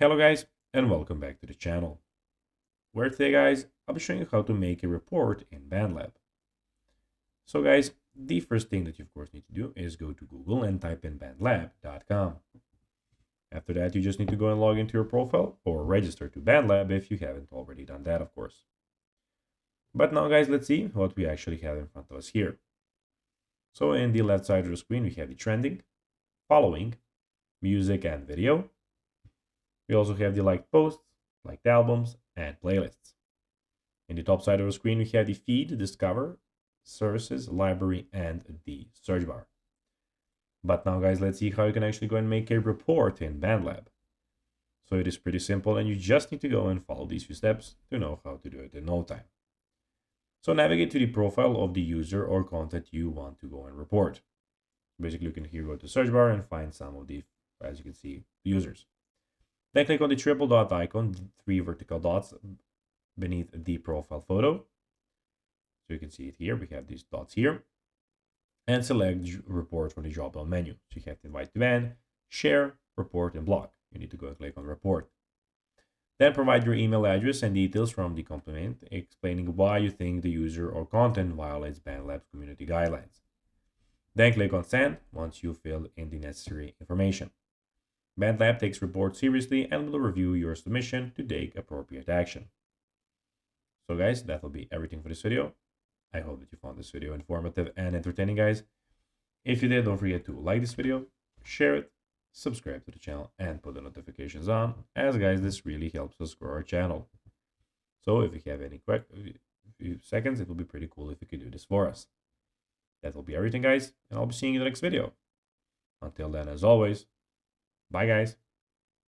Hello guys, and welcome back to the channel, where today guys, I'll be showing you how to make a report in Bandlab. So guys, the first thing that you of course need to do is go to Google and type in bandlab.com. After that, you just need to go and log into your profile or register to Bandlab if you haven't already done that, of course. But now guys, let's see what we actually have in front of us here. So in the left side of the screen, we have the trending, following, music and video. We also have the liked posts, liked albums, and playlists. In the top side of the screen, we have the feed, discover, services, library, and the search bar. But now guys, let's see how you can actually go and make a report in Bandlab. So it is pretty simple and you just need to go and follow these few steps to know how to do it in no time. So navigate to the profile of the user or content you want to go and report. Basically, you can here go to search bar and find some of the, as you can see, users. Then click on the triple dot icon, 3 vertical dots beneath the profile photo. So you can see it here. We have these dots here. And select report from the drop down menu. So you have to invite to ban, share, report, and block. You need to go and click on report. Then provide your email address and details from the complaint explaining why you think the user or content violates Bandlab's community guidelines. Then click on send once you fill in the necessary information. Bandlab takes reports seriously and will review your submission to take appropriate action. So guys, that will be everything for this video. I hope that you found this video informative and entertaining, guys. If you did, don't forget to like this video, share it, subscribe to the channel, and put the notifications on, as guys, this really helps us grow our channel. So if you have any few seconds, it will be pretty cool if you could do this for us. That will be everything, guys, and I'll be seeing you in the next video. Until then, as always, bye guys.